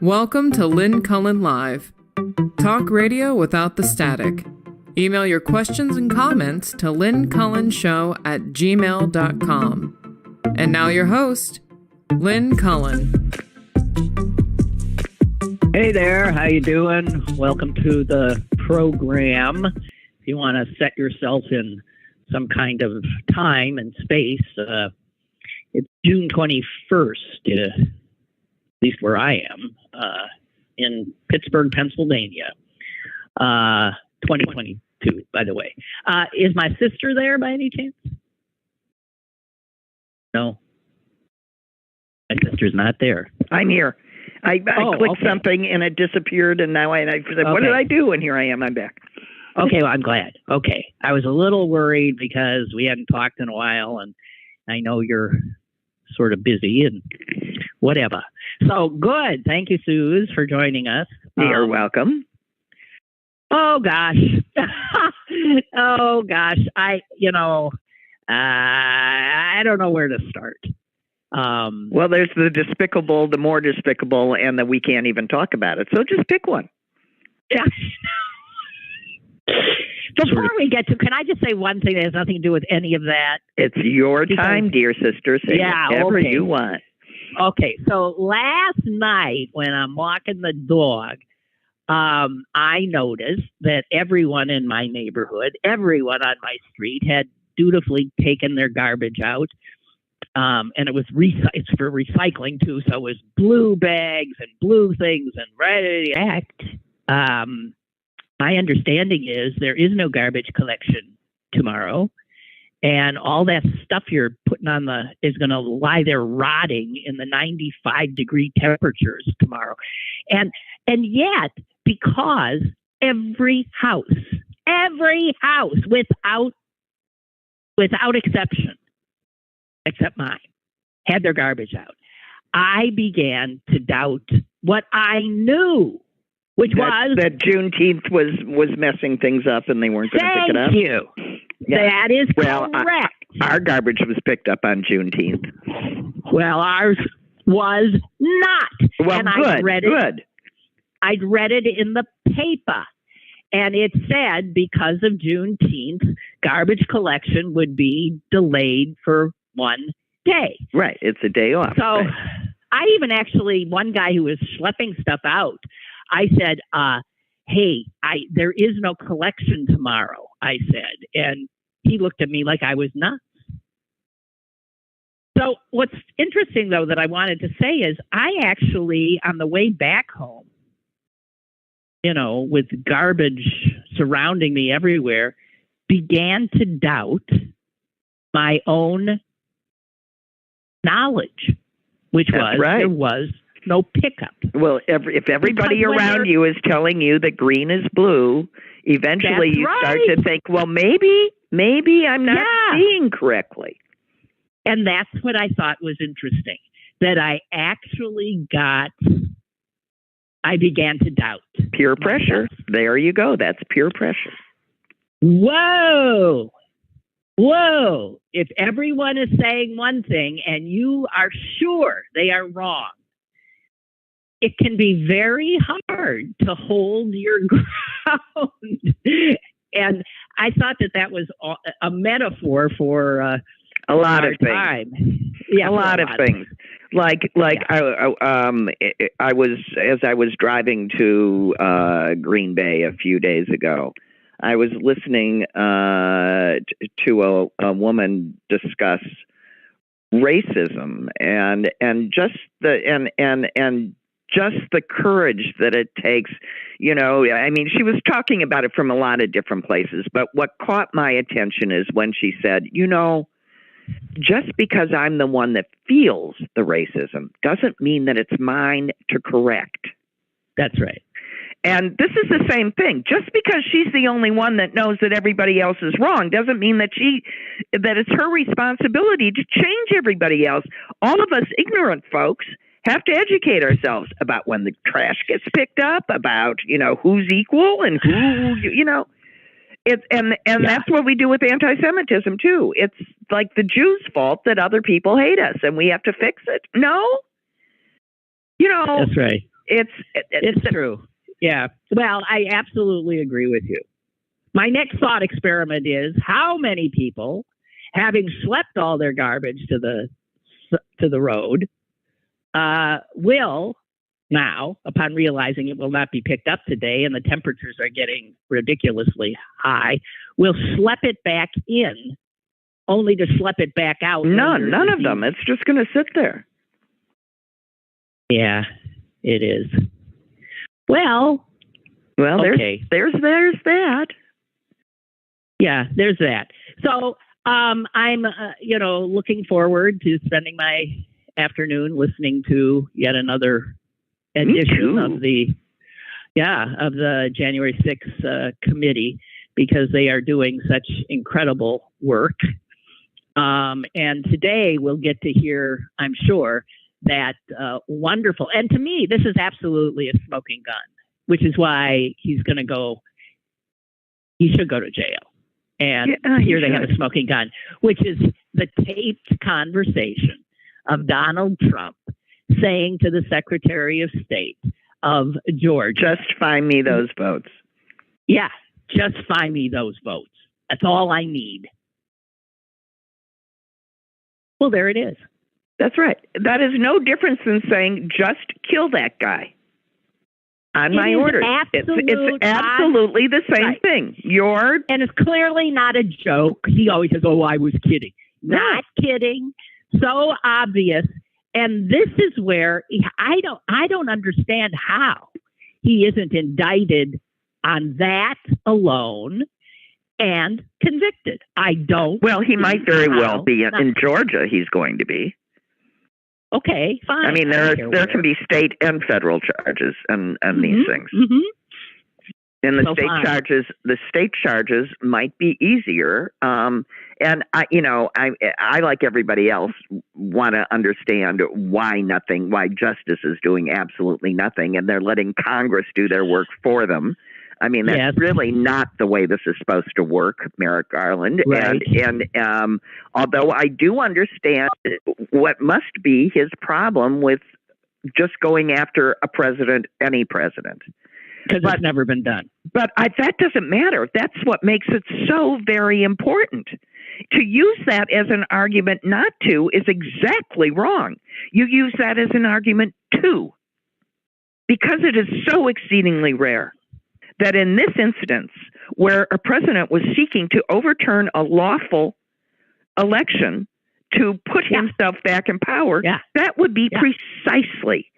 Welcome to Lynn Cullen Live. Talk radio without the static. Email your questions and comments to lynncullenshow@gmail.com. And now your host, Lynn Cullen. Hey there, how you doing? Welcome to the program. If you want to set yourself in some kind of time and space, it's June 21st, at least where I am, in Pittsburgh, Pennsylvania, 2022, by the way. Is my sister there by any chance? No. My sister's not there. I'm here. I clicked something and it disappeared, and now I said, what did I do? And here I am. I'm back. Okay, well, I'm glad. Okay. I was a little worried because we hadn't talked in a while, and I know you're sort of busy and whatever. So good. Thank you, Suze, for joining us. You're welcome. Oh, gosh. Oh, gosh. I don't know where to start. Well, there's the despicable, the more despicable, and the we can't even talk about it. So just pick one. Yeah. Before we get to, can I just say one thing that has nothing to do with any of that? It's your time, dear sister. Say whatever you want. Okay, so last night when I'm walking the dog, I noticed that everyone in my neighborhood, everyone on my street had dutifully taken their garbage out. And it was it's for recycling too, so it was blue bags and blue things and ready to act. My understanding is there is no garbage collection tomorrow, and all that stuff you're putting on is going to lie there rotting in the 95-degree temperatures tomorrow. And yet, because every house without exception, except mine, had their garbage out, I began to doubt what I knew, which was that Juneteenth was messing things up and they weren't going to pick it up. Thank you. Yeah. That is correct. Our garbage was picked up on Juneteenth. Well, ours was not. Well, and good. I'd read it in the paper, and it said because of Juneteenth, garbage collection would be delayed for one day. Right. It's a day off. So right. I even actually, one guy who was schlepping stuff out, I said, hey, there is no collection tomorrow, I said. And he looked at me like I was nuts. So what's interesting, though, that I wanted to say is I actually, on the way back home, with garbage surrounding me everywhere, began to doubt my own knowledge, which was there was no pickup. Well, if everybody around you is telling you that green is blue, eventually you start to think, well, maybe I'm not seeing correctly. And that's what I thought was interesting, that I actually I began to doubt. Peer pressure. There you go. That's peer pressure. Whoa. If everyone is saying one thing and you are sure they are wrong, it can be very hard to hold your ground. And I thought that was a metaphor for a lot of things. Time. Yeah, a lot of things. Like I was driving to Green Bay a few days ago. I was listening to a woman discuss racism and just the courage that it takes. I mean, she was talking about it from a lot of different places, but what caught my attention is when she said, just because I'm the one that feels the racism doesn't mean that it's mine to correct. That's right. And this is the same thing. Just because she's the only one that knows that everybody else is wrong doesn't mean that it's her responsibility to change everybody else. All of us ignorant folks have to educate ourselves about when the trash gets picked up, about, who's equal and who, that's what we do with anti-Semitism too. It's like the Jews' fault that other people hate us and we have to fix it. No. That's right. It's true. Yeah. Well, I absolutely agree with you. My next thought experiment is how many people, having schlepped all their garbage to the road, will now, upon realizing it will not be picked up today and the temperatures are getting ridiculously high, will schlep it back in, only to schlep it back out. None of them. It's just going to sit there. Yeah, it is. Well, okay. There's that. Yeah, there's that. So I'm, looking forward to spending my afternoon listening to yet another edition of the January 6th committee, because they are doing such incredible work. And today we'll get to hear, I'm sure, that wonderful. And to me, this is absolutely a smoking gun, which is why he should go to jail. And here they have a smoking gun, which is the taped conversation of Donald Trump saying to the Secretary of State of Georgia, just find me those votes. Yeah, just find me those votes. That's all I need. Well, there it is. That's right. That is no difference than saying, just kill that guy. On my orders. It's absolutely the same thing. And it's clearly not a joke. He always says, "Oh, I was kidding." Not kidding. So obvious. And this is where I don't understand how he isn't indicted on that alone and convicted. I don't. Well, he might very well be in Georgia. He's going to be. Okay, fine. I mean, there can be state and federal charges and these things. Mm-hmm. And the state charges might be easier. And I like everybody else want to understand why justice is doing absolutely nothing, and they're letting Congress do their work for them. I mean, that's really not the way this is supposed to work, Merrick Garland. Right. And although I do understand what must be his problem with just going after any president. Because it's never been done. But that doesn't matter. That's what makes it so very important. To use that as an argument not to is exactly wrong. You use that as an argument to, because it is so exceedingly rare that in this instance, where a president was seeking to overturn a lawful election to put himself back in power, that would be precisely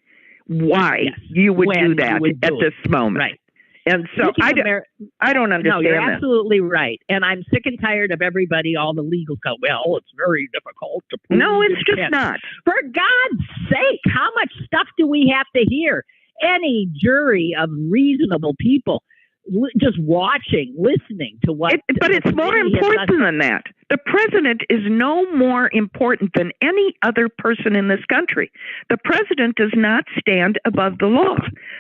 why you would do that at this moment. Right. And so I don't understand. No, you're absolutely right. And I'm sick and tired of everybody, all the legal stuff. Well, it's very difficult to prove. No, it's just not. For God's sake, how much stuff do we have to hear? Any jury of reasonable people just watching, listening to what... But it's more important than that. The president is no more important than any other person in this country. The president does not stand above the law.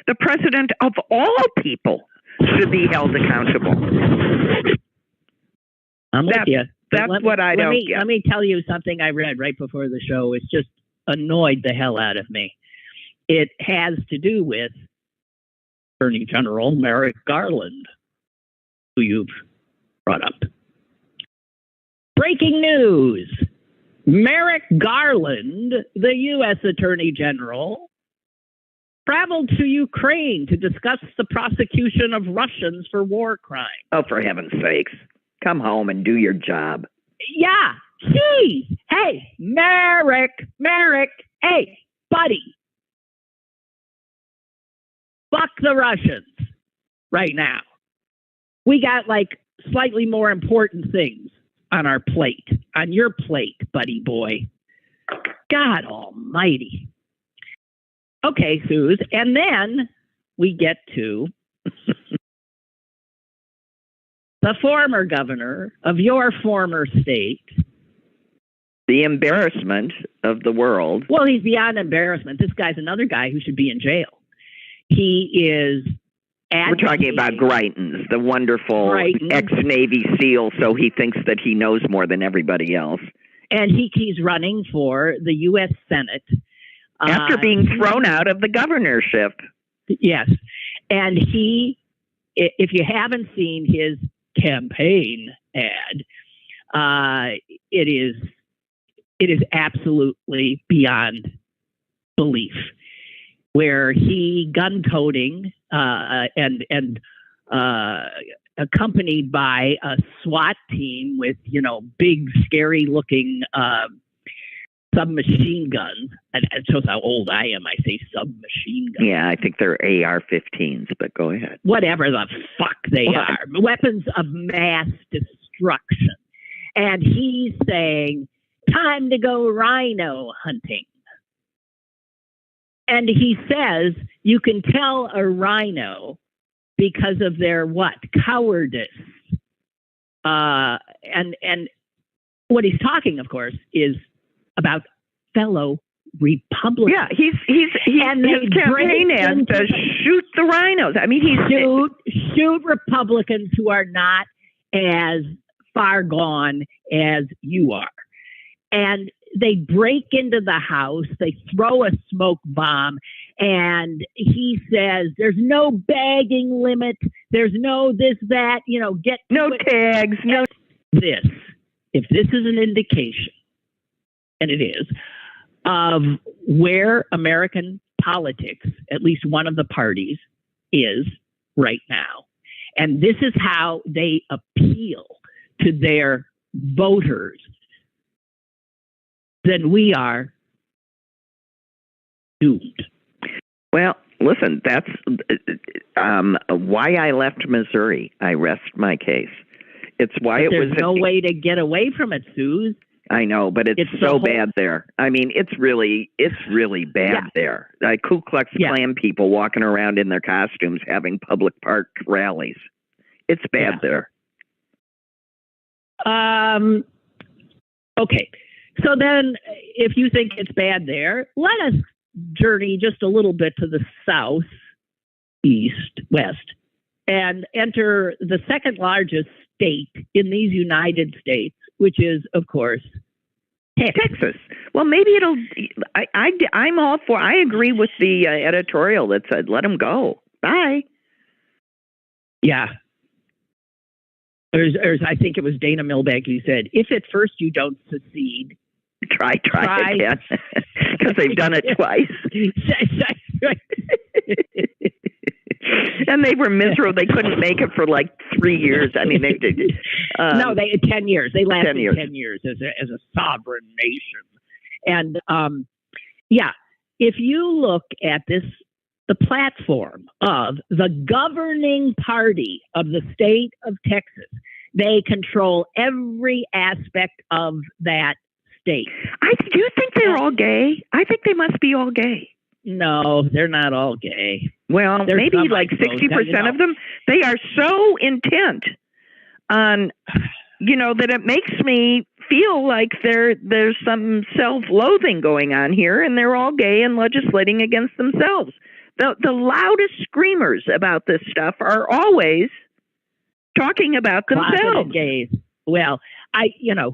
The president of all people should be held accountable. I'm with you. That's what I don't get. Let me tell you something I read right before the show. It's just annoyed the hell out of me. It has to do with Attorney General Merrick Garland, who you've brought up. Breaking news. Merrick Garland, the U.S. Attorney General, traveled to Ukraine to discuss the prosecution of Russians for war crimes. Oh, for heaven's sakes. Come home and do your job. Yeah. Hey, Merrick, hey, buddy. Fuck the Russians right now. We got like slightly more important things on our plate, on your plate, buddy boy. God almighty. Okay, Suze. And then we get to the former governor of your former state. The embarrassment of the world. Well, he's beyond embarrassment. This guy's another guy who should be in jail. He is... We're talking about Greitens, the wonderful ex-Navy SEAL, so he thinks that he knows more than everybody else. And he's running for the U.S. Senate. After being thrown out of the governorship Yes. And if you haven't seen his campaign ad, it is absolutely beyond belief, where he gun-toting and accompanied by a SWAT team with, big, scary-looking submachine guns. And it shows how old I am. I say submachine guns. Yeah, I think they're AR-15s, but go ahead. Whatever the fuck they are. Weapons of mass destruction. And he's saying, time to go rhino hunting. And he says you can tell a rhino because of their cowardice. And what he's talking, of course, is about fellow Republicans. Yeah, his campaign ad says shoot the rhinos. I mean, shoot Republicans who are not as far gone as you are. And they break into the house, they throw a smoke bomb, and he says there's no bagging limit, there's no this, that, get no tags, no this. If this is an indication, and it is, of where American politics, at least one of the parties, is right now. And this is how they appeal to their voters, then we are doomed. Well, listen, that's why I left Missouri. I rest my case. It's why it was no way to get away from it, Suze. I know, but it's so bad there. I mean, it's really bad there. Like Ku Klux Klan people walking around in their costumes having public park rallies. It's bad there. Okay. So then, if you think it's bad there, let us journey just a little bit to the south, east, west, and enter the second largest state in these United States, which is, of course, Texas. Well, maybe it'll. I'm all for. I agree with the editorial that said, "Let them go. Bye." Yeah. I think it was Dana Milbank who said, "If at first you don't succeed, try again," because they've done it twice. And they were miserable. They couldn't make it for like 3 years. I mean, they did. No, 10 years. They lasted 10 years as a sovereign nation. And if you look at the platform of the governing party of the state of Texas, they control every aspect of that state. Do you think they're all gay? I think they must be all gay. No, they're not all gay. Well, maybe like 60% of them. They are so intent on, that it makes me feel like there's some self-loathing going on here, and they're all gay and legislating against themselves. The loudest screamers about this stuff are always talking about themselves. Gays. Well,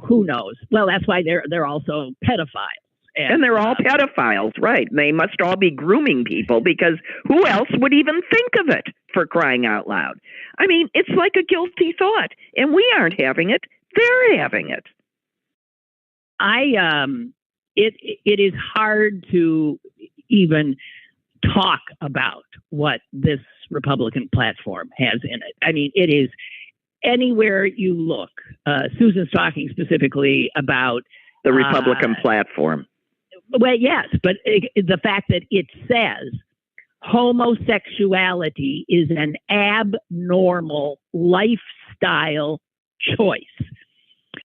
who knows? Well, that's why they're also pedophiles. And they're all pedophiles, right? They must all be grooming people, because who else would even think of it, for crying out loud? I mean, it's like a guilty thought, and we aren't having it. They're having it. It is hard to even talk about what this Republican platform has in it. I mean, it is anywhere you look. Susan's talking specifically about the Republican platform. Well, yes, but the fact that it says homosexuality is an abnormal lifestyle choice.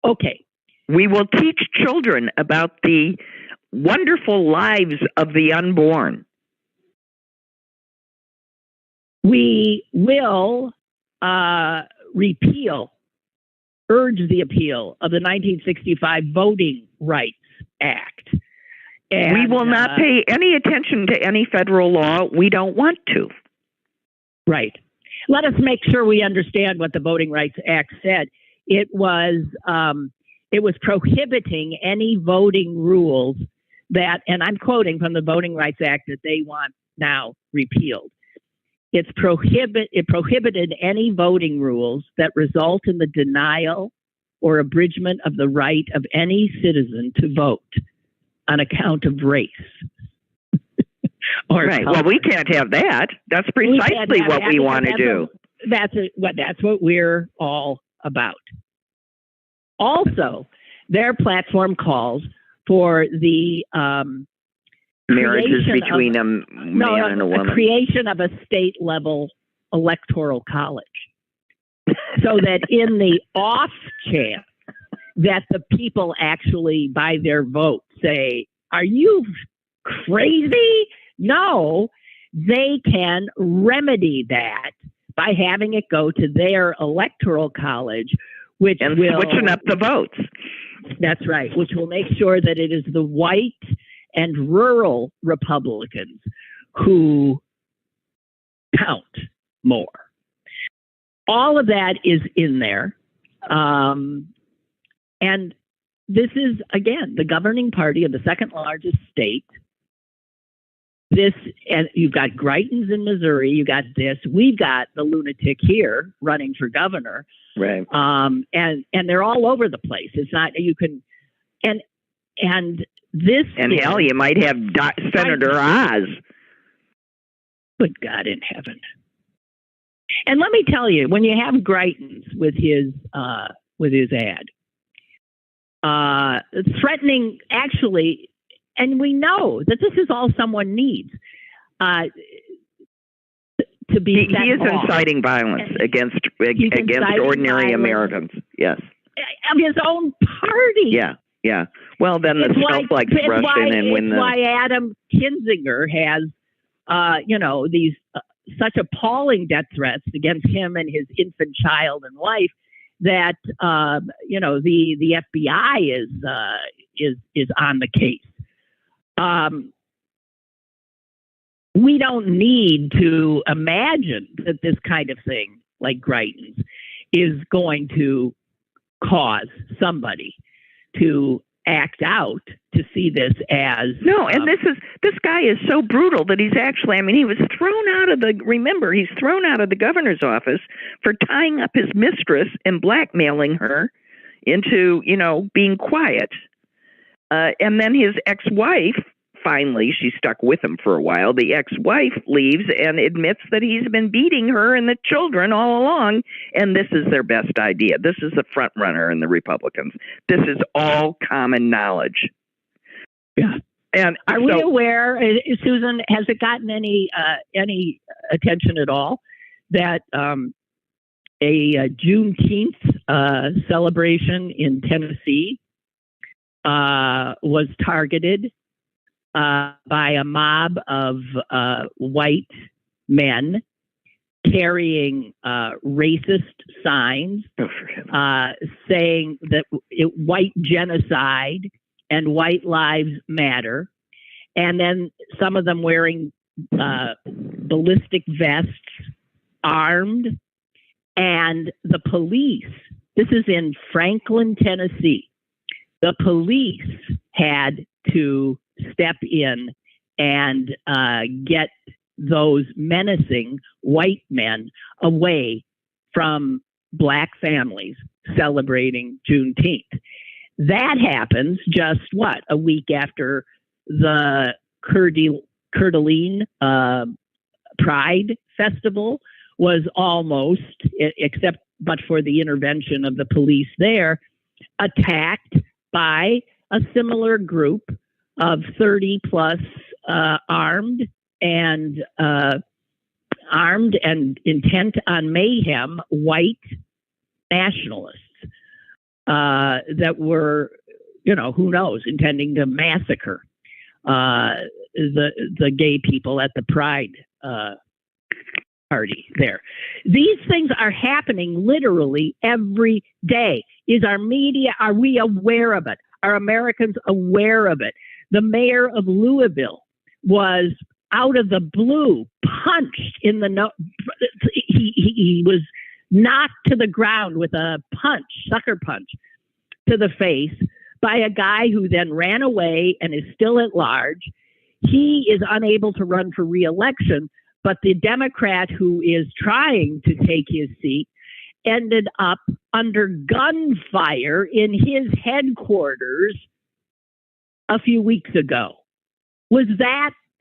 Okay. We will teach children about the wonderful lives of the unborn. We will urge the appeal of the 1965 Voting Rights Act. And, we will not pay any attention to any federal law. We don't want to. Right. Let us make sure we understand what the Voting Rights Act said. It was prohibiting any voting rules that, and I'm quoting from the Voting Rights Act, that they want now repealed. it prohibited any voting rules that result in the denial or abridgment of the right of any citizen to vote on account of race. Right. Well, we can't have that. That's precisely what we want to do. That's what we're all about. Also, their platform calls for the marriages between a man and a woman. Creation of a state-level electoral college, so that in the off chance that the people actually, by their vote, say, "Are you crazy?" No, they can remedy that by having it go to their electoral college, which will switching up the votes. That's right, which will make sure that it is the white and rural Republicans who count more. All of that is in there. And this is, again, the governing party of the second largest state. And you've got Greitens in Missouri. You got this. We've got the lunatic here running for governor. Right. And they're all over the place. It's not, you can, and this. And hell, you might have Senator Oz. Good God in heaven. And let me tell you, when you have Greitens with his ad, threatening, actually, and we know that this is all someone needs to be. He is inciting violence against ordinary Americans. Yes, of his own party. Yeah. Well, then the snowflakes rush in and win the. Why Adam Kinzinger has, these such appalling death threats against him and his infant child and wife that the FBI is on the case. We don't need to imagine that this kind of thing, like Greitens, is going to cause somebody to act out to see this as no. And this guy is so brutal that he's actually. I mean, he was thrown out of the. Remember, he's thrown out of the governor's office for tying up his mistress and blackmailing her into being quiet. And then his ex-wife, finally, she stuck with him for a while. The ex-wife leaves and admits that he's been beating her and the children all along. And this is their best idea. This is the front runner in the Republicans. This is all common knowledge. Yeah. And are we aware, Susan, has it gotten any attention at all that a Juneteenth celebration in Tennessee was targeted by a mob of white men carrying racist signs saying that white genocide and white lives matter, and then some of them wearing ballistic vests, armed, and the police. This is in Franklin, Tennessee. The police had to step in and get those menacing white men away from black families celebrating Juneteenth. That happens just a week after the Coeur d'Alene Pride Festival was almost, except but for the intervention of the police there, attacked by a similar group of 30 plus armed and intent on mayhem white nationalists that were, who knows, intending to massacre the gay people at the Pride party there. These things are happening literally every day. Are we aware of it? Are Americans aware of it? The mayor of Louisville was out of the blue punched in the nose. He was knocked to the ground with a sucker punch to the face by a guy who then ran away and is still at large. He is unable to run for re-election, But the Democrat who is trying to take his seat ended up under gunfire in his headquarters a few weeks ago.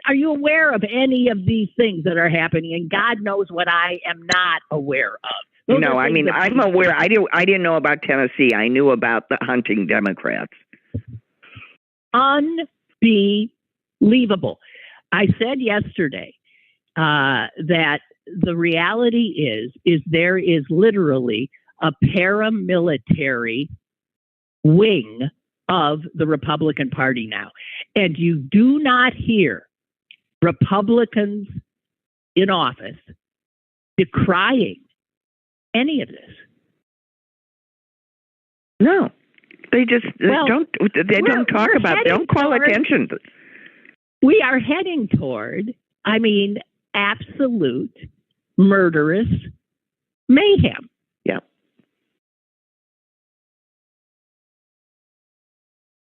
Are you aware of any of these things that are happening? And God knows what I am not aware of. No, I mean, I'm aware. I didn't know about Tennessee. I knew about the hunting Democrats. Unbelievable. I said yesterday that the reality is there is literally a paramilitary wing of the Republican Party now. And you do not hear Republicans in office decrying any of this. No, they just don't talk about it. They don't call attention. We are heading toward, absolute murderous mayhem. Yeah.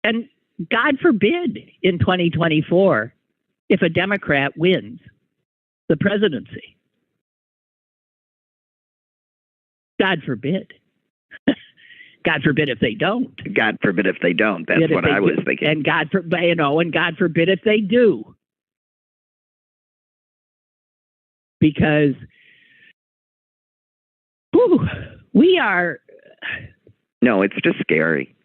And God forbid in 2024 if a Democrat wins the presidency. God forbid. God forbid if they don't. God forbid if they don't. That's what I was thinking. And God forbid if they do. Because we are. No, it's just scary.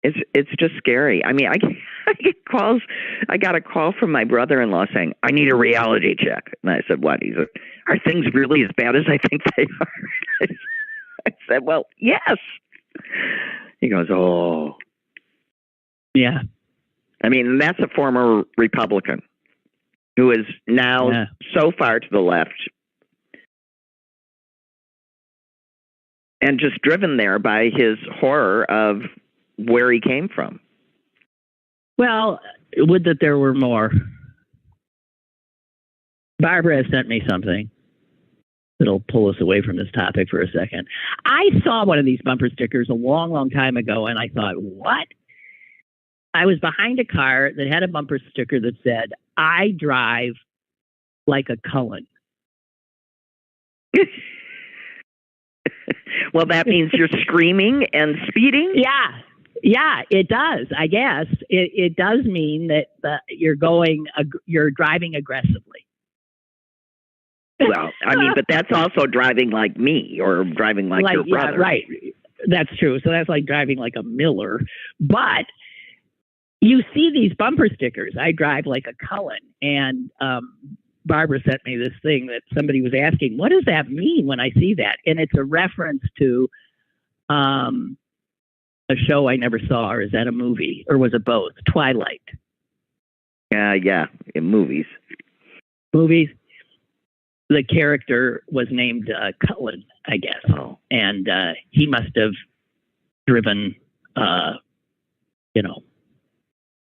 It's just scary. I mean, I get calls. I got a call from my brother-in-law saying, "I need a reality check." And I said, "What?" He said, "Are things really as bad as I think they are?" I said, "Well, yes." He goes, "Oh, yeah." I mean, that's a former Republican who is now so far to the left and just driven there by his horror of where he came from. Well, would that there were more. Barbara has sent me something that'll pull us away from this topic for a second. I saw one of these bumper stickers a long, long time ago, and I thought, what? I was behind a car that had a bumper sticker that said, "I drive like a Cullen." Well, that means you're screaming and speeding? Yeah, it does. I guess it does mean that you're driving aggressively. Well, I mean, but that's also driving like me or driving like your brother. Yeah, right. That's true. So that's like driving like a Miller. But you see these bumper stickers, "I drive like a Cullen." And Barbara sent me this thing that somebody was asking, what does that mean when I see that? And it's a reference to a show I never saw, or is that a movie? Or was it both? Twilight. Yeah, in movies. Movies. The character was named Cullen, I guess. Oh. And he must have driven,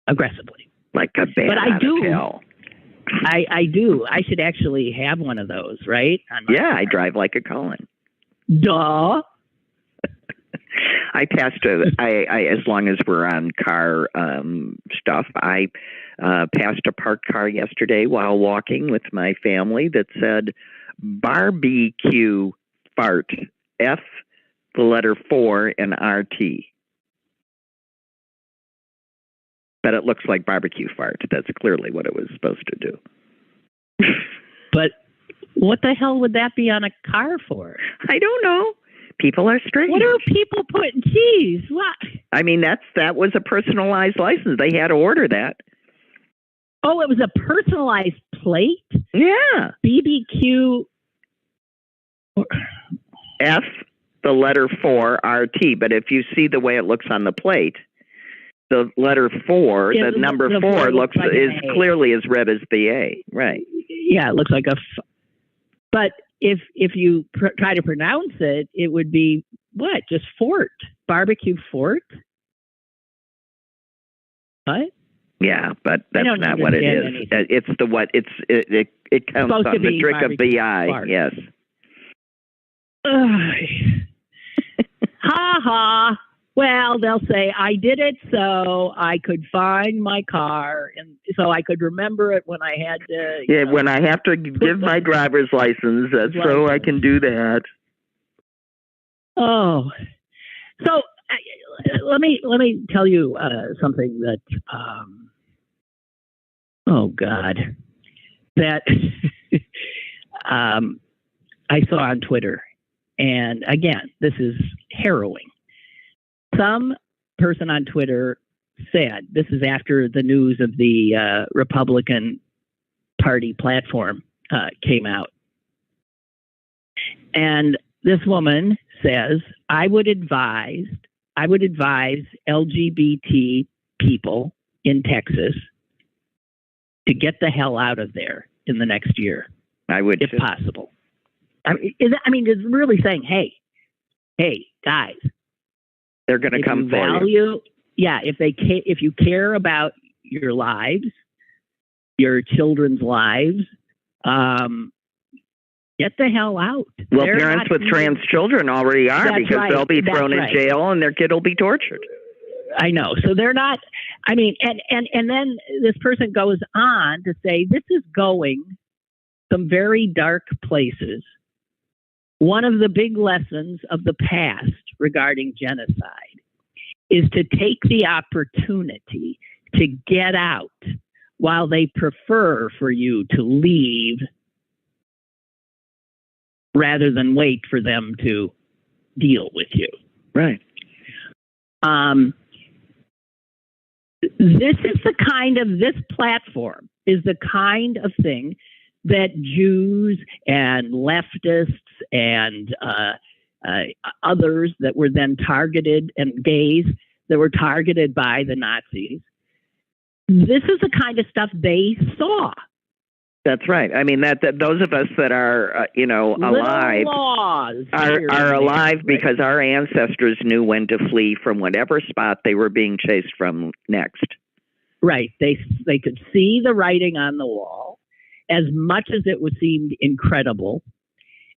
aggressively. Like a bad But I do. hell. I do. I should actually have one of those, right? Yeah, I drive like a Cullen. Duh. I passed as long as we're on car stuff, I passed a parked car yesterday while walking with my family that said barbecue fart, F, the letter 4, and RT. But it looks like barbecue fart. That's clearly what it was supposed to do. But what the hell would that be on a car for? I don't know. People are strange. What are people putting cheese? What? I mean, that was a personalized license. They had to order that. Oh, it was a personalized plate? Yeah. BBQ. F, the letter 4, RT. But if you see the way it looks on the plate, the letter 4, the number 4 is clearly as red as the A. Right. Yeah, it looks like but if you try to pronounce it, it would be what? Just Fort. Barbecue Fort? What? Yeah, but that's not what it is. Anything. It's the what? It counts on the trick of the eye. Fart. Yes. Ha ha. Well, they'll say, I did it so I could find my car and so I could remember it when I had to. When I have to give my driver's license, so I can do that. Oh, so let me tell you something that, oh God, that I saw on Twitter. And again, this is harrowing. Some person on Twitter said, this is after the news of the Republican Party platform came out. And this woman says, I would advise LGBT people in Texas to get the hell out of there in the next year. I would, if possible. I mean, it's really saying, hey, guys, they're going to come for you. Yeah, if you care about your lives, your children's lives, get the hell out. Well, parents with trans children already are, because they'll be thrown in jail and their kid will be tortured. I know. So they're not. I mean, and then this person goes on to say this is going some very dark places. One of the big lessons of the past regarding genocide is to take the opportunity to get out while they prefer for you to leave rather than wait for them to deal with you. Right. This platform is the kind of thing that Jews and leftists and others that were then targeted, and gays that were targeted by the Nazis. This is the kind of stuff they saw. That's right. I mean, that those of us that are, alive are alive because our ancestors knew when to flee from whatever spot they were being chased from next. Right. They could see the writing on the wall, as much as it seemed incredible,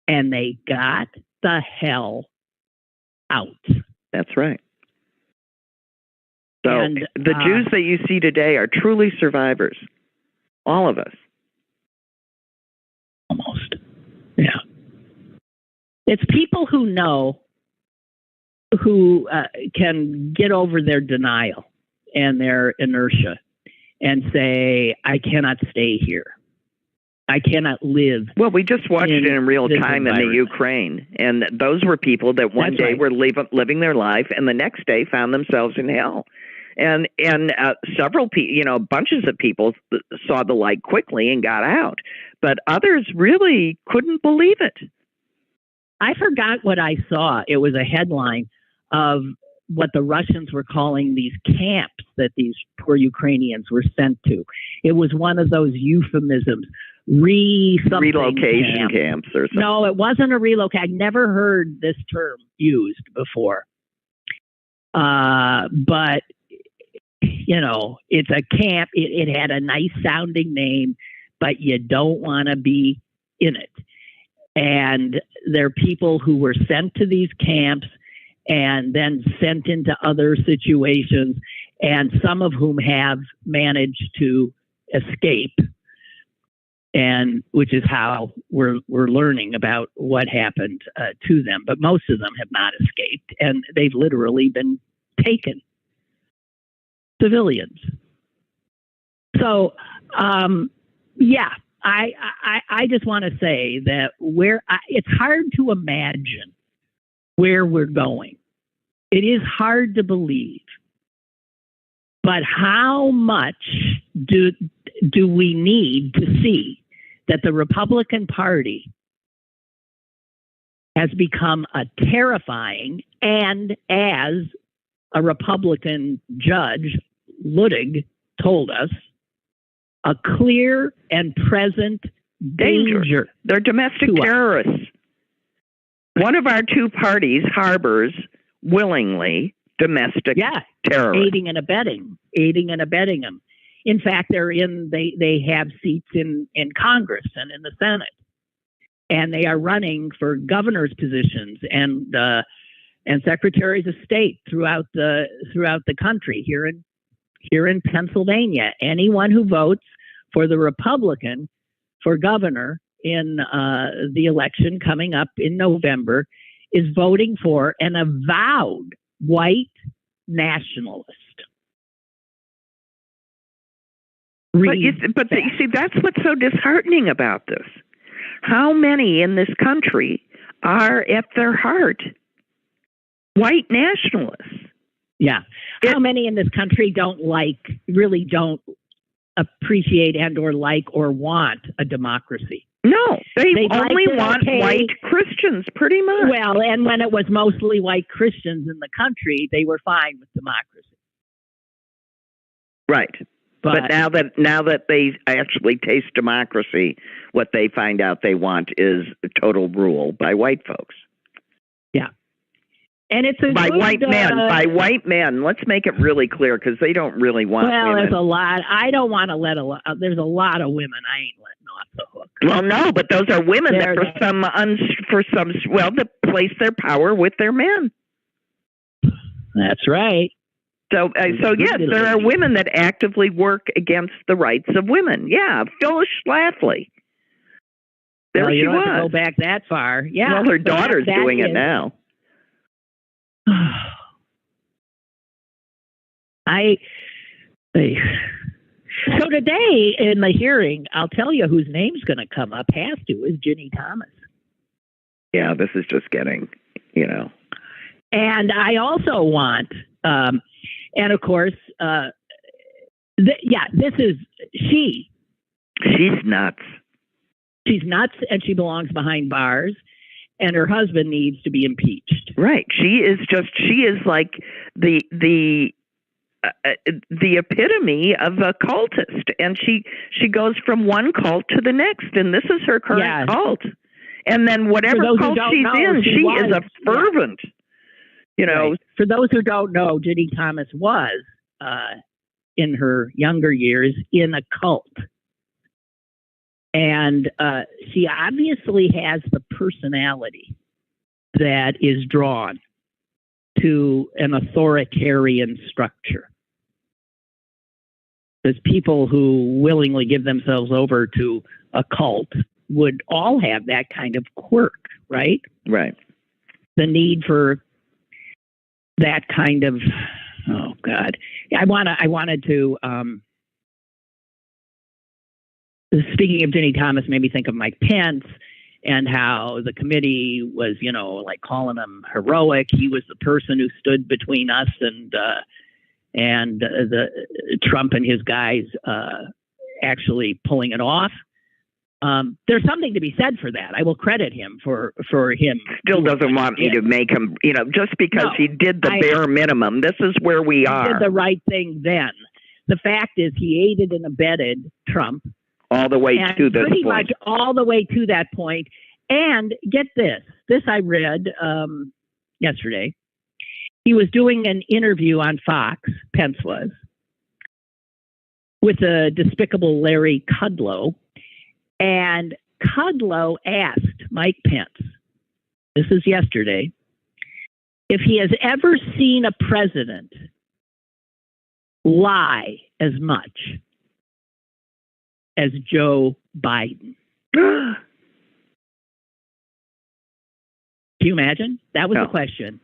and they got the hell out. That's right. So the Jews that you see today are truly survivors. All of us. Almost. Yeah. It's people who know, who can get over their denial and their inertia and say, I cannot stay here. I cannot live. Well, we just watched it in real time in the Ukraine. And those were people that one day were living their life and the next day found themselves in hell. And several people, bunches of people saw the light quickly and got out. But others really couldn't believe it. I forgot what I saw. It was a headline of what the Russians were calling these camps that these poor Ukrainians were sent to. It was one of those euphemisms. Relocation camps or something. No, it wasn't a relocation. I'd never heard this term used before. But, it's a camp. It had a nice sounding name, but you don't want to be in it. And there are people who were sent to these camps and then sent into other situations, and some of whom have managed to escape. And which is how we're learning about what happened to them. But most of them have not escaped, and they've literally been taken. Civilians. So, I just want to say that it's hard to imagine where we're going. It is hard to believe. But how much do we need to see that the Republican Party has become a terrifying, and as a Republican judge, Luttig, told us, a clear and present danger. They're domestic terrorists. One of our two parties harbors willingly domestic terrorists. Aiding and abetting them. In fact, they have seats in Congress and in the Senate, and they are running for governor's positions and and secretaries of state throughout the country. Here in Pennsylvania, anyone who votes for the Republican for governor in the election coming up in November is voting for an avowed white nationalist. But you see, that's what's so disheartening about this. How many in this country are at their heart white nationalists? Yeah. How many in this country really don't appreciate and or like or want a democracy? No, they only like want white Christians, pretty much. Well, and when it was mostly white Christians in the country, they were fine with democracy. Right. But now that they actually taste democracy, what they find out they want is total rule by white folks. Yeah. And it's by white men. Let's make it really clear, because they don't really want women. There's a lot. I don't want to there's a lot of women I ain't letting off the hook. Well, no, but those are women that that place their power with their men. That's right. So yes, there are women that actively work against the rights of women. Yeah, Phyllis Schlafly. There you she don't was. have to go back that far. Yeah. Well, her daughter's doing it now. So today in the hearing, I'll tell you whose name's going to come up. Has to is Ginny Thomas. Yeah, this is just getting, And I also want, and of course, this is she. She's nuts. She's nuts, and she belongs behind bars. And her husband needs to be impeached. Right. She is like the epitome of a cultist, and she goes from one cult to the next, and this is her current cult. And then whatever cult she's in, she is a fervent. Right. For those who don't know, Ginny Thomas was in her younger years in a cult. And she obviously has the personality that is drawn to an authoritarian structure. Because people who willingly give themselves over to a cult would all have that kind of quirk, right? Right. The need for that kind of, oh God. I wanted to, speaking of Ginny Thomas, made me think of Mike Pence and how the committee was, calling him heroic. He was the person who stood between us and the Trump and his guys actually pulling it off. There's something to be said for that. I will credit him for him. Still doesn't want me to make him, just because he did the bare minimum. This is where we are. He did the right thing then. The fact is he aided and abetted Trump. All the way to this pretty point. Much all the way to that point. And get this. This I read yesterday. He was doing an interview on Fox, Pence was, with a despicable Larry Kudlow. And Kudlow asked Mike Pence, this is yesterday, if he has ever seen a president lie as much as Joe Biden. Can you imagine? That was the question.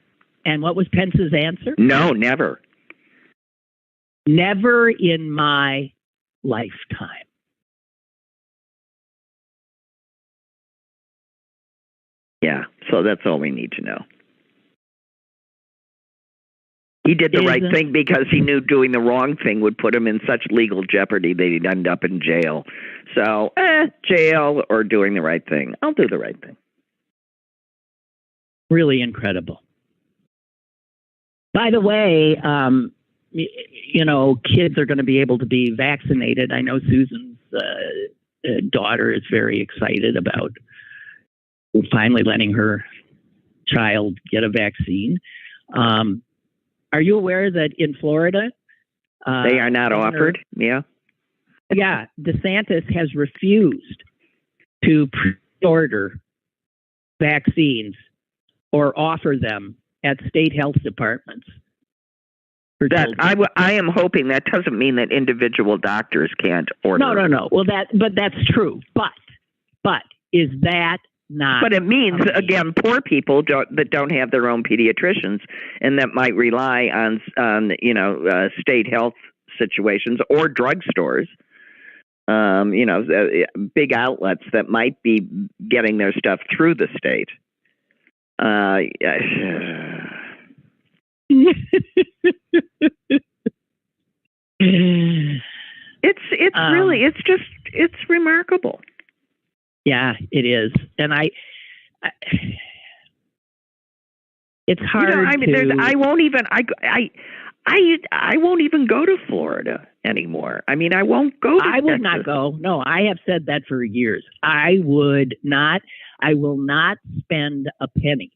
And what was Pence's answer? No, never. Never in my lifetime. Yeah, so that's all we need to know. He did the right thing because he knew doing the wrong thing would put him in such legal jeopardy that he'd end up in jail. So, jail or doing the right thing. I'll do the right thing. Really incredible. By the way, kids are going to be able to be vaccinated. I know Susan's daughter is very excited about finally letting her child get a vaccine. Are you aware that in Florida, they are not offered? Yeah. Yeah. DeSantis has refused to pre-order vaccines or offer them at state health departments. That I am hoping that doesn't mean that individual doctors can't order. No. Well, but that's true. But is that not? But it means again, poor people that don't have their own pediatricians and that might rely on state health situations or drugstores. Big outlets that might be getting their stuff through the state. It's remarkable. Yeah, it is, and it's hard. I won't even go to Florida anymore. I mean, I won't go to I would not go. No, I have said that for years. I would not. I will not spend a penny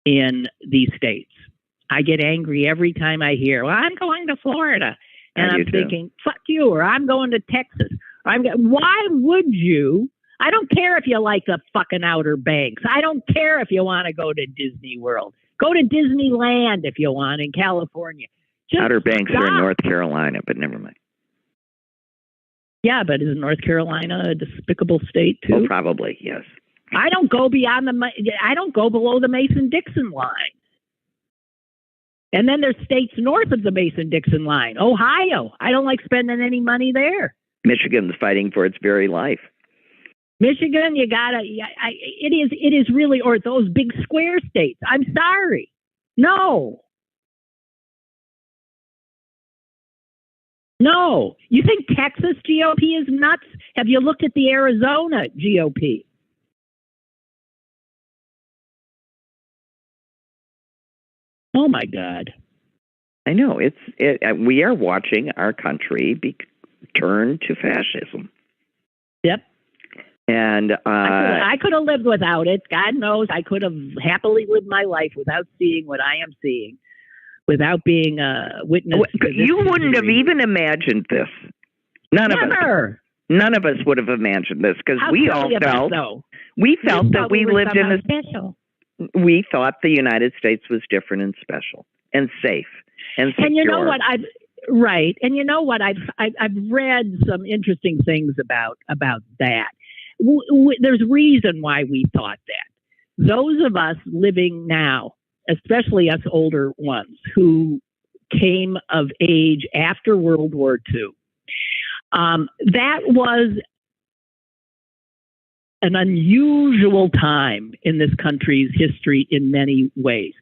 in these states. I get angry every time I hear, well, I'm going to Florida. And I'm thinking, fuck you, or I'm going to Texas. Why would you? I don't care if you like the fucking Outer Banks. I don't care if you want to go to Disney World. Go to Disneyland if you want in California. Outer Banks are in North Carolina, but never mind. Yeah, but is North Carolina a despicable state too? Oh, probably, yes. I don't go below the Mason-Dixon line. And then there's states north of the Mason-Dixon line. Ohio. I don't like spending any money there. Michigan's fighting for its very life. Michigan, it is really, or those big square states. I'm sorry. No. You think Texas GOP is nuts? Have you looked at the Arizona GOP? Oh my God! I know we are watching our country turn to fascism. Yep. And I could have lived without it. God knows, I could have happily lived my life without seeing what I am seeing, without being a witness. You wouldn't have even imagined this. None of us would have imagined this because we all felt that we lived in a special. We thought the United States was different and special and safe and secure. And you know what? And you know what? I've read some interesting things about that. There's reason why we thought that. Those of us living now, especially us older ones who came of age after World War II, that was an unusual time in this country's history in many ways.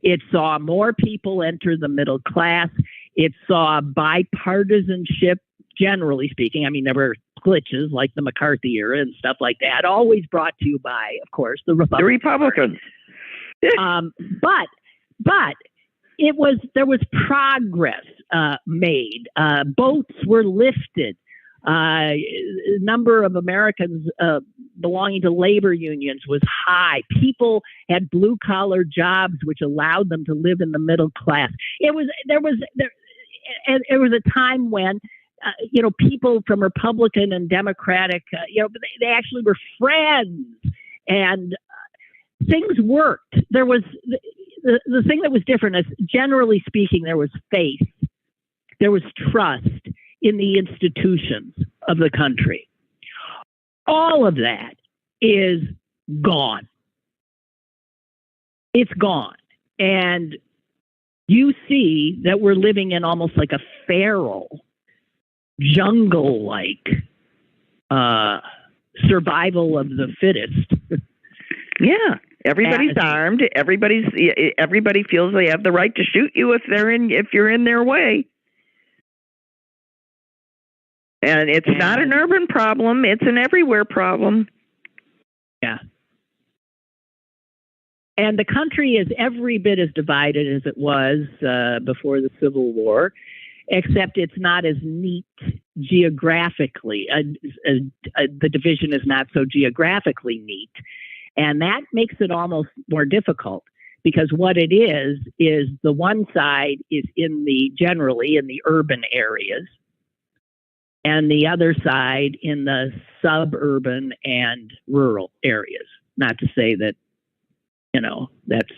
It saw more people enter the middle class. It saw bipartisanship, generally speaking. I mean, there were glitches like the McCarthy era and stuff like that, always brought to you by, of course, the Republicans. But there was progress made. Boats were lifted. Number of Americans belonging to labor unions was high. People had blue collar jobs, which allowed them to live in the middle class. There was a time when people from Republican and Democratic, they actually were friends, and things worked. There was the thing that was different is, generally speaking, there was faith, there was trust in the institutions of the country. All of that is gone. It's gone. And you see that we're living in almost like a feral, jungle-like survival of the fittest. Yeah. Everybody's armed. Everybody feels they have the right to shoot you if you're in their way. And it's not an urban problem. It's an everywhere problem. Yeah. And the country is every bit as divided as it was before the Civil War, except it's not as neat geographically. The division is not so geographically neat. And that makes it almost more difficult, because what it is the one side is generally in the urban areas, and the other side in the suburban and rural areas. Not to say that That's.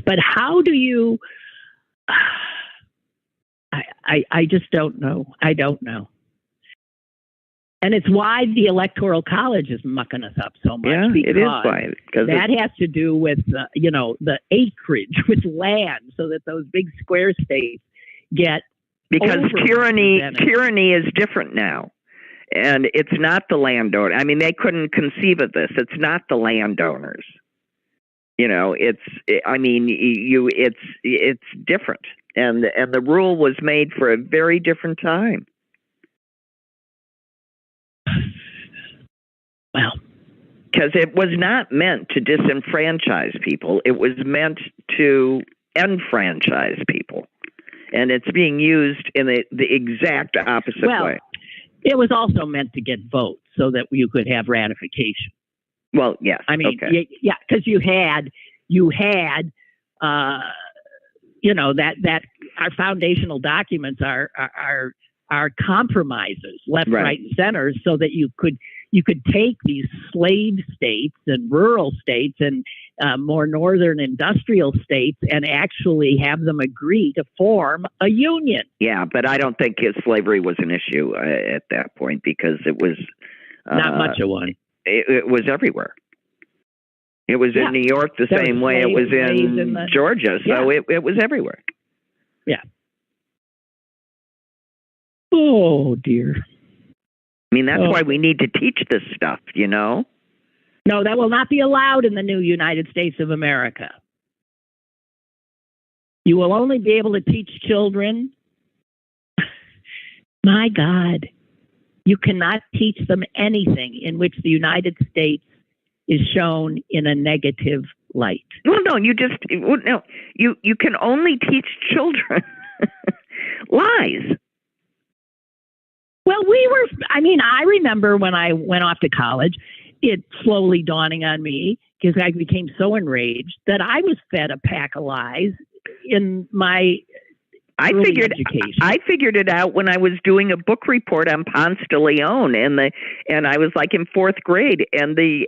But how do you? I just don't know. I don't know. And it's why the Electoral College is mucking us up so much. Yeah, it is why. That has to do with, the acreage with land so that those big square states get. Because tyranny is different now. And it's not the landowner. I mean, they couldn't conceive of this. It's not the landowners. It's different. And the rule was made for a very different time. Well, because it was not meant to disenfranchise people. It was meant to enfranchise people. And it's being used in the exact opposite way. It was also meant to get votes so that you could have ratification. Well, yes. I mean, okay. because you had, that our foundational documents are compromises, left, right, and center, so that you could take these slave states and rural states and more northern industrial states and actually have them agree to form a union. Yeah, but I don't think slavery was an issue at that point because it was not much of one. It was everywhere. It was in New York the same way it was in Georgia, so it was everywhere. Yeah. Oh, dear. I mean, that's why we need to teach this stuff, No, that will not be allowed in the new United States of America. You will only be able to teach children. My God, you cannot teach them anything in which the United States is shown in a negative light. Well, no, you can only teach children lies. Well, I remember when I went off to college, it slowly dawning on me, because I became so enraged, that I was fed a pack of lies in my education. I figured it out when I was doing a book report on Ponce de Leon, and I was like in fourth grade, and the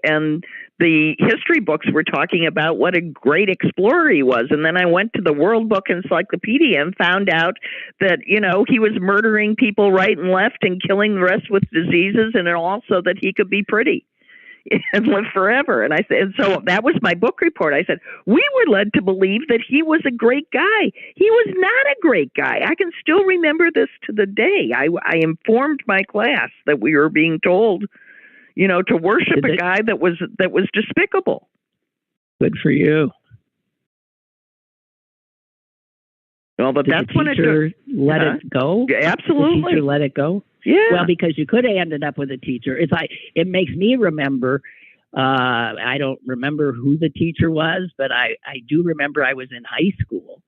history books were talking about what a great explorer he was, and then I went to the World Book Encyclopedia and found out that he was murdering people right and left and killing the rest with diseases, and also that he could be pretty and live forever. And I said, and so that was my book report. I said, we were led to believe that he was a great guy. He was not a great guy. I can still remember this to the day. I informed my class that we were being told, to worship a guy that was despicable. Good for you. Well, but that's when it let it go. Absolutely, the teacher let it go. Yeah. Well, because you could have ended up with a teacher. It's like, it makes me remember. I don't remember who the teacher was, but I do remember I was in high school,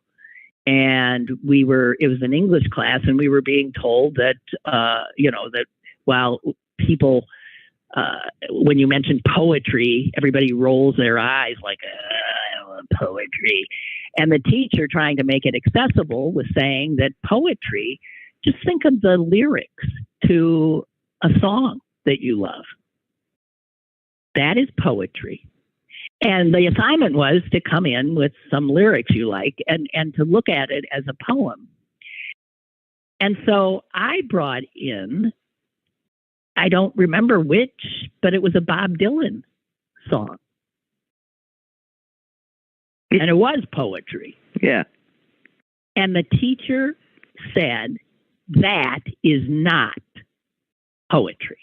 and it was an English class, and we were being told that that while people. When you mention poetry, everybody rolls their eyes like, I love poetry. And the teacher, trying to make it accessible, was saying that poetry, just think of the lyrics to a song that you love. That is poetry. And the assignment was to come in with some lyrics you like and to look at it as a poem. And so I brought in, I don't remember which, but it was a Bob Dylan song. And it was poetry. Yeah. And the teacher said, that is not poetry.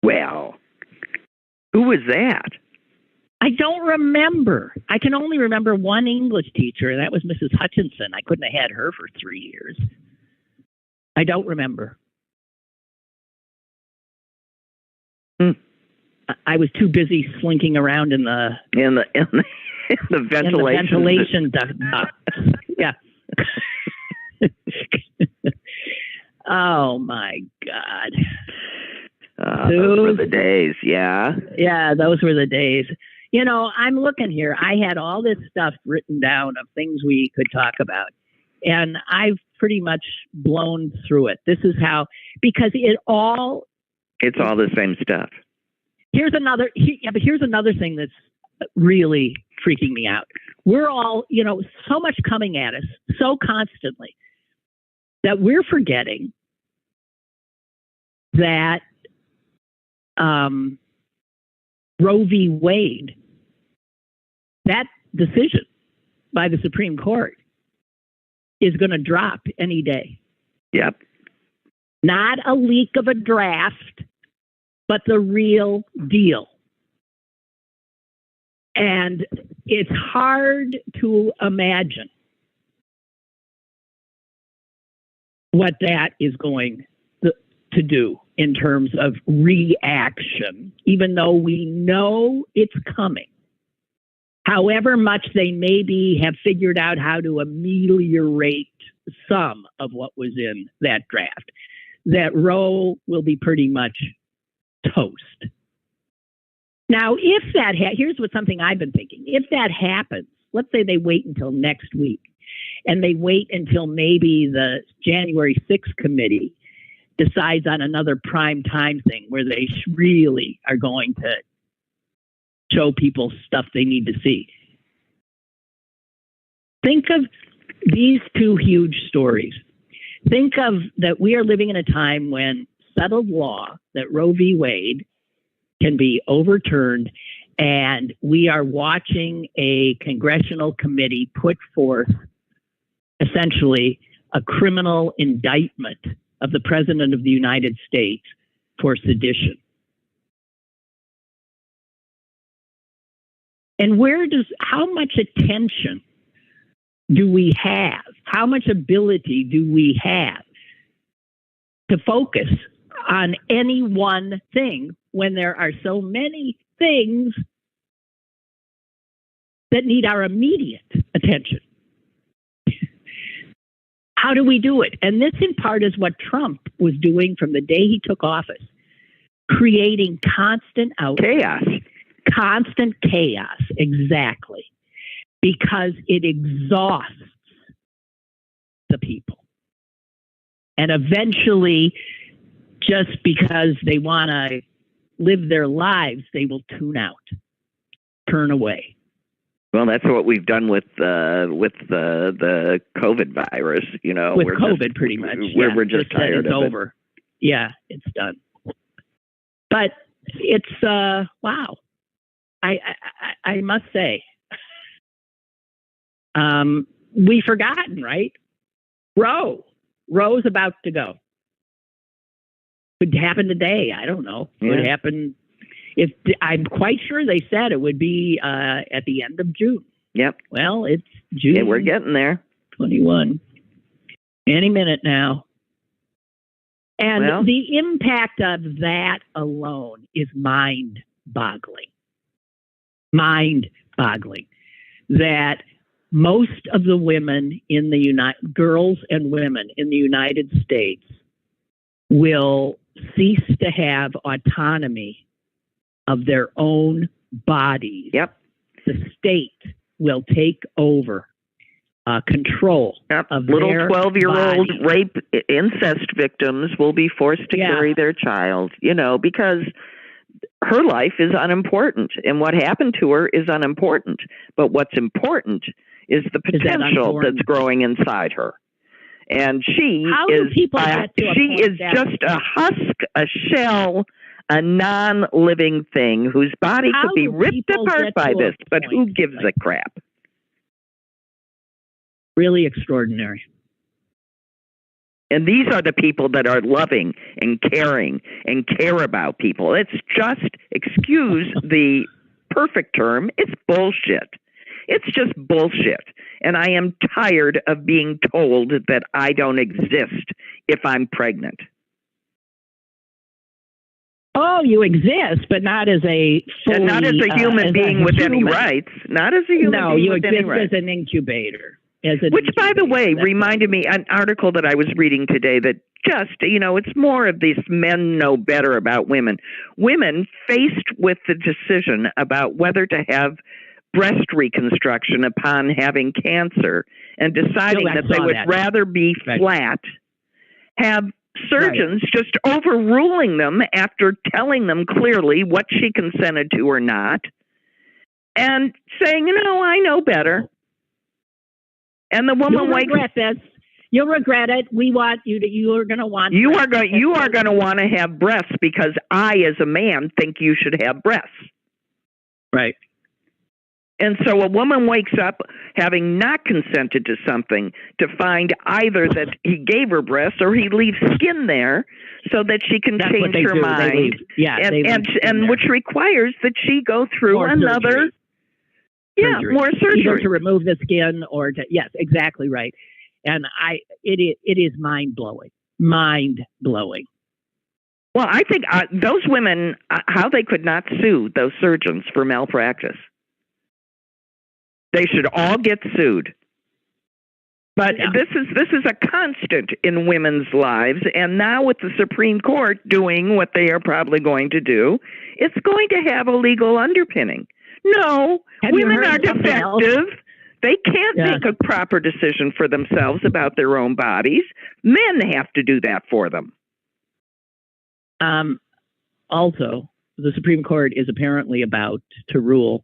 Well, who was that? I don't remember. I can only remember one English teacher, and that was Mrs. Hutchinson. I couldn't have had her for 3 years. I don't remember. I was too busy slinking around in the ventilation duct. Yeah. Oh my God. Those were the days. Yeah. Yeah, those were the days. I'm looking here. I had all this stuff written down of things we could talk about, and I've pretty much blown through it. This is how, because it's all the same stuff. Here's another thing that's really freaking me out. We're all, so much coming at us so constantly that we're forgetting that Roe v. Wade, that decision by the Supreme Court is going to drop any day. Yep. Not a leak of a draft, but the real deal. And it's hard to imagine what that is going to do in terms of reaction, even though we know it's coming. However much they maybe have figured out how to ameliorate some of what was in that draft, that Roe will be pretty much toast. Now, if that here's something I've been thinking. If that happens, let's say they wait until next week, and they wait until maybe the January 6th committee decides on another prime time thing where they really are going to show people stuff they need to see. Think of these two huge stories. Think of that we are living in a time when settled law that Roe v. Wade can be overturned, and we are watching a congressional committee put forth essentially a criminal indictment of the President of the United States for sedition. And how much attention do we have? How much ability do we have to focus on any one thing when there are so many things that need our immediate attention? How do we do it? And this in part is what Trump was doing from the day he took office, creating constant chaos. Constant chaos, exactly, because it exhausts the people. And eventually, just because they want to live their lives, they will tune out, turn away. Well, that's what we've done with the COVID virus. With COVID, pretty much. We're just tired of it. It's over. Yeah, it's done. But it's wow. I must say, we've forgotten, right? Roe's about to go. Could happen today. I don't know. Could happen. I'm quite sure they said it would be at the end of June. Yep. Well, it's June. Yeah, we're getting there. 21. Any minute now. And the impact of that alone is mind-boggling. Mind-boggling. That most of the women in the girls and women in the United States will cease to have autonomy of their own bodies. Yep. The state will take over control of little their 12-year-old bodies. rape incest victims will be forced to carry their child, because her life is unimportant and what happened to her is unimportant. But what's important is the potential that's growing inside her. And she is just a husk, a shell, a non-living thing whose body could be ripped apart by this, but who gives a crap? Really extraordinary. And these are the people that are loving and caring and care about people. It's just, excuse the perfect term, it's bullshit. It's just bullshit. And I am tired of being told that I don't exist if I'm pregnant. Oh, you exist, but not as a human being with any rights. Not as a human being with any rights. No, you exist as an incubator. Which, by the way, reminded me an article that I was reading today that just, it's more of this men know better about women. Women faced with the decision about whether to have breast reconstruction upon having cancer and deciding that they would rather be flat, have surgeons just overruling them after telling them clearly what she consented to or not, and saying, I know better. And the woman wakes up. This. You'll regret it. We want you to. You are going to want. You are going to want to have breasts because I, as a man, think you should have breasts. Right. And so a woman wakes up having not consented to something to find either that he gave her breasts or he leaves skin there so that she can change her mind. And which requires that she go through another surgery. More surgery. Either to remove the skin or to, yes, exactly right. And it is mind-blowing. Mind-blowing. Well, I think those women, how they could not sue those surgeons for malpractice. They should all get sued. But this is a constant in women's lives, and now with the Supreme Court doing what they are probably going to do, it's going to have a legal underpinning. No, women are defective. They can't make a proper decision for themselves about their own bodies. Men have to do that for them. Also, the Supreme Court is apparently about to rule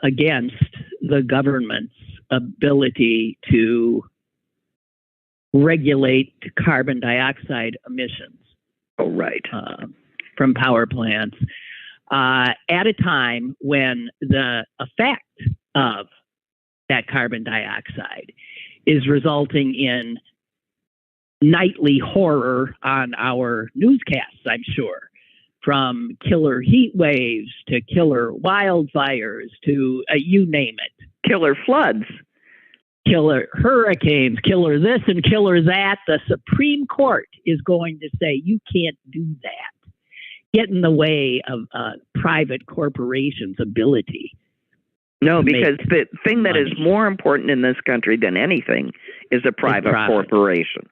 against the government's ability to regulate carbon dioxide emissions. Oh, right. From power plants at a time when the effect of that carbon dioxide is resulting in nightly horror on our newscasts, I'm sure. From killer heat waves to killer wildfires to you name it. Killer floods. Killer hurricanes, killer this and killer that. The Supreme Court is going to say you can't do that. Get in the way of private corporations' ability. No, because the thing that is more important in this country than anything is a private corporation.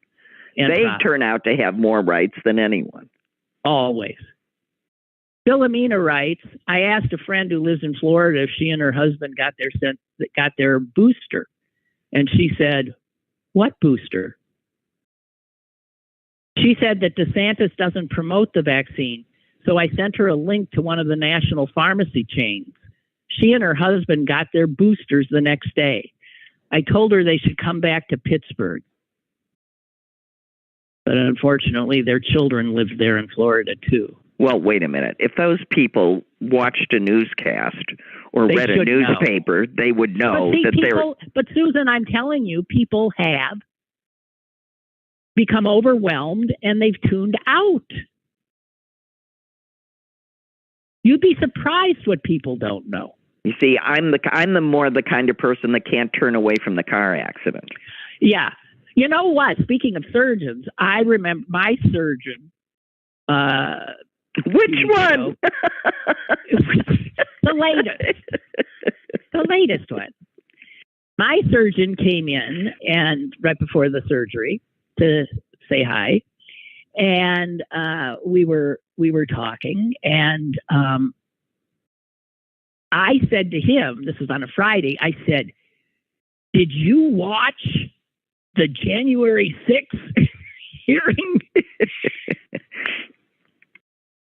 They turn out to have more rights than anyone. Always. Philomena writes, I asked a friend who lives in Florida if she and her husband got their booster. And she said, what booster? She said that DeSantis doesn't promote the vaccine. So I sent her a link to one of the national pharmacy chains. She and her husband got their boosters the next day. I told her they should come back to Pittsburgh. But unfortunately, their children lived there in Florida, too. Well, wait a minute. If those people watched a newscast or read a newspaper, they would know But Susan, I'm telling you, people have become overwhelmed and they've tuned out. You'd be surprised what people don't know. You see, I'm the more the kind of person that can't turn away from the car accident. Yeah. You know what? Speaking of surgeons, I remember my surgeon. Which one? The latest one. My surgeon came in and right before the surgery to say hi, and we were talking, and I said to him, this was on a Friday, I said, did you watch the January 6th hearing?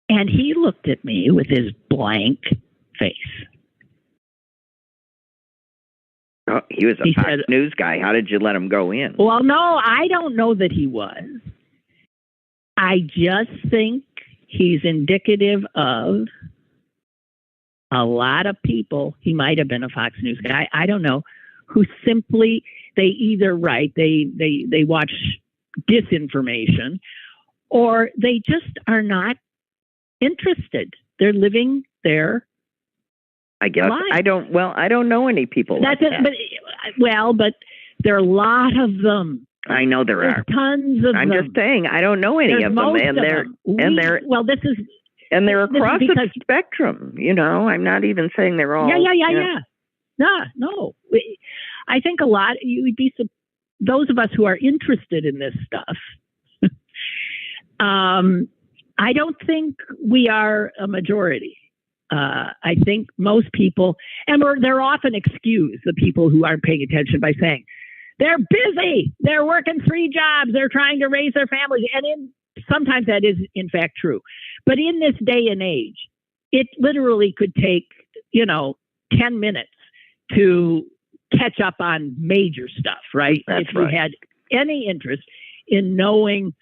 And he looked at me with his blank face. Oh, he was a Fox News guy. How did you let him go in? Well, no, I don't know that he was. I just think he's indicative of a lot of people. He might have been a Fox News guy. I don't know. Who simply, they either they watch disinformation, or they just are not interested. They're living their I guess life. I don't know any people like that. But there are a lot of them. I know there are tons of them. I'm just saying I don't know any of them, and they're across the spectrum. You know, I'm not even saying they're all. Yeah. No. I think a lot. You'd be those of us who are interested in this stuff. I don't think we are a majority. I think most people, and they're often excused, the people who aren't paying attention, by saying, They're busy. They're working 3 jobs. They're trying to raise their families. And sometimes that is, in fact, true. But in this day and age, it literally could take, 10 minutes to catch up on major stuff, right? That's if you had any interest in knowing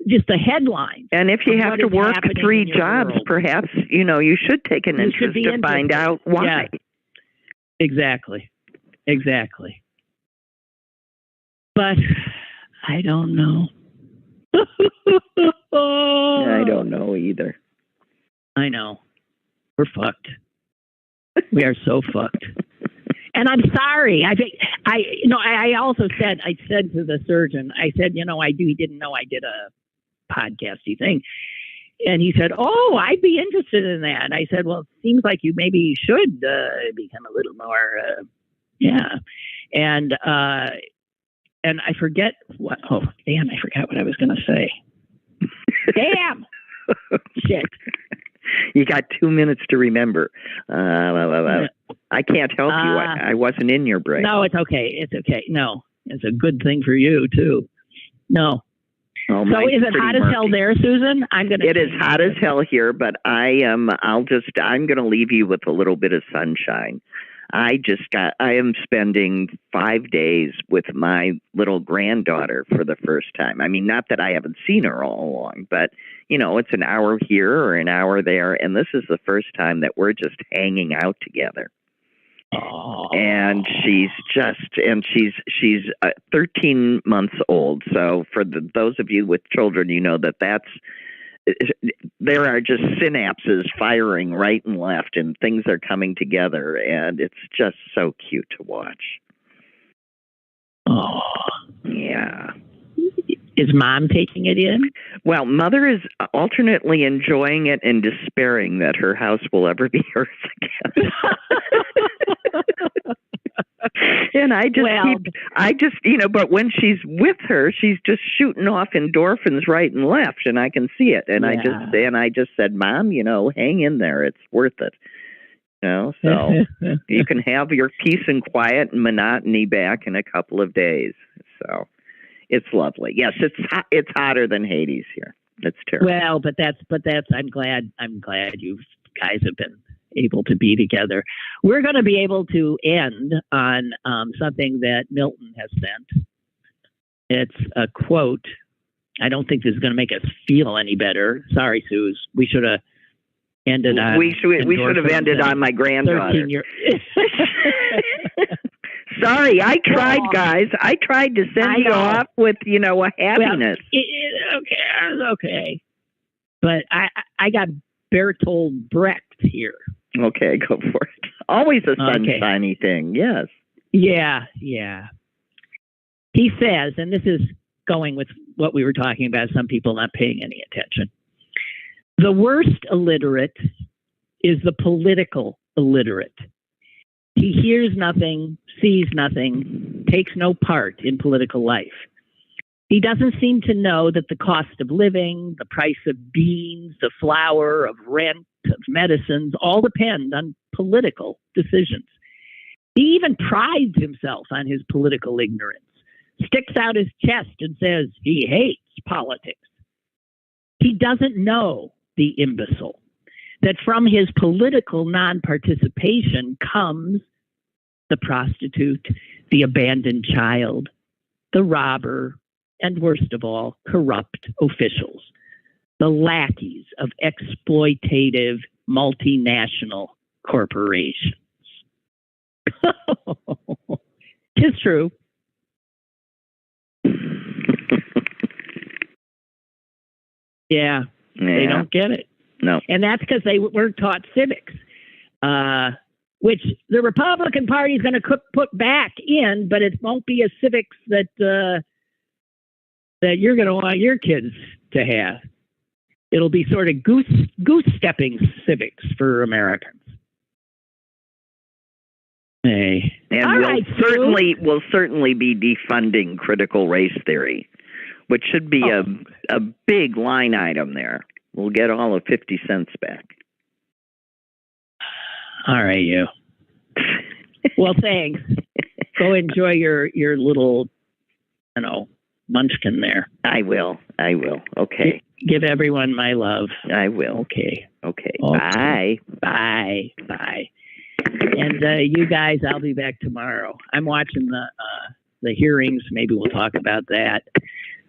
just the headlines. And if you have to work 3 jobs, world, perhaps, you should take an interest to find out why. Yeah. Exactly. But I don't know. I don't know either. I know. We're fucked. We are so fucked. And I'm sorry. I also said to the surgeon, I said, he didn't know I did a podcasty thing. And he said, "Oh, I'd be interested in that." And I said, "Well, it seems like you maybe should become a little more, yeah." And I forget what. Oh, damn! I forgot what I was going to say. Damn. Shit. You got 2 minutes to remember. I can't help you. I wasn't in your brain. No, it's okay. It's okay. No, it's a good thing for you too. No. Oh, so is it hot as hell there, Susan? It is hot as hell here, but I'm going to leave you with a little bit of sunshine. I am spending 5 days with my little granddaughter for the first time. I mean, not that I haven't seen her all along, but it's an hour here or an hour there. And this is the first time that we're just hanging out together. Oh. And she's 13 months old. So for those of you with children, there are just synapses firing right and left, and things are coming together, and it's just so cute to watch. Oh, yeah. Is Mom taking it in? Well, Mother is alternately enjoying it and despairing that her house will ever be hers again. And but when she's with her, she's just shooting off endorphins right and left, and I can see it. And I just said, "Mom, hang in there. It's worth it." So you can have your peace and quiet and monotony back in a couple of days. So it's lovely. Yes, it's hotter than Hades here. It's terrible. Well, but that's. I'm glad you guys have been able to be together. We're going to be able to end on something that Milton has sent. It's a quote. I don't think this is going to make us feel any better. Sorry, Suze. We should have ended on. We should have ended on my granddaughter. Sorry, I tried, guys. I tried to send you off with a happiness. Well, okay. But I got Bertolt Brecht here. Okay, go for it. Always a sunshiny thing, yes. Yeah. He says, and this is going with what we were talking about, some people not paying any attention. The worst illiterate is the political illiterate. He hears nothing, sees nothing, takes no part in political life. He doesn't seem to know that the cost of living, the price of beans, the flour, of rent, of medicines, all depend on political decisions. He even prides himself on his political ignorance, sticks out his chest and says he hates politics. He doesn't know, the imbecile, that from his political non-participation comes the prostitute, the abandoned child, the robber, and worst of all, corrupt officials, the lackeys of exploitative multinational corporations. Tis true. Yeah, they don't get it. No. And that's because they weren't taught civics, which the Republican Party is going to put back in, but it won't be a civics that you're going to want your kids to have. It'll be sort of goose-stepping civics for Americans. Hey. And we'll certainly be defunding critical race theory, which should be a big line item there. We'll get all of 50 cents back. All right, you. Well, thanks. Go enjoy your little munchkin there. I will. Okay. Give everyone my love. I will. Okay. Bye. Bye. And you guys, I'll be back tomorrow. I'm watching the hearings. Maybe we'll talk about that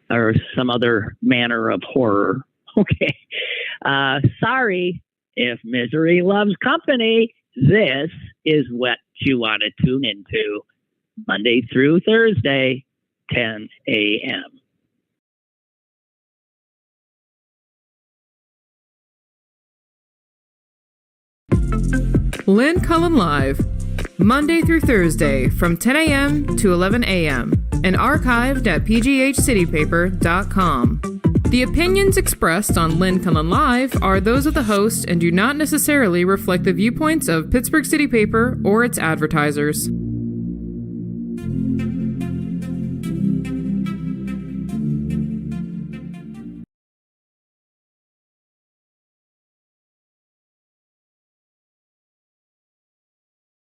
or some other manner of horror. Okay. Sorry if misery loves company. This is what you want to tune into Monday through Thursday, 10 a.m. Lynn Cullen Live, Monday through Thursday from 10 a.m. to 11 a.m. and archived at pghcitypaper.com. The opinions expressed on Lynn Cullen Live are those of the host and do not necessarily reflect the viewpoints of Pittsburgh City Paper or its advertisers.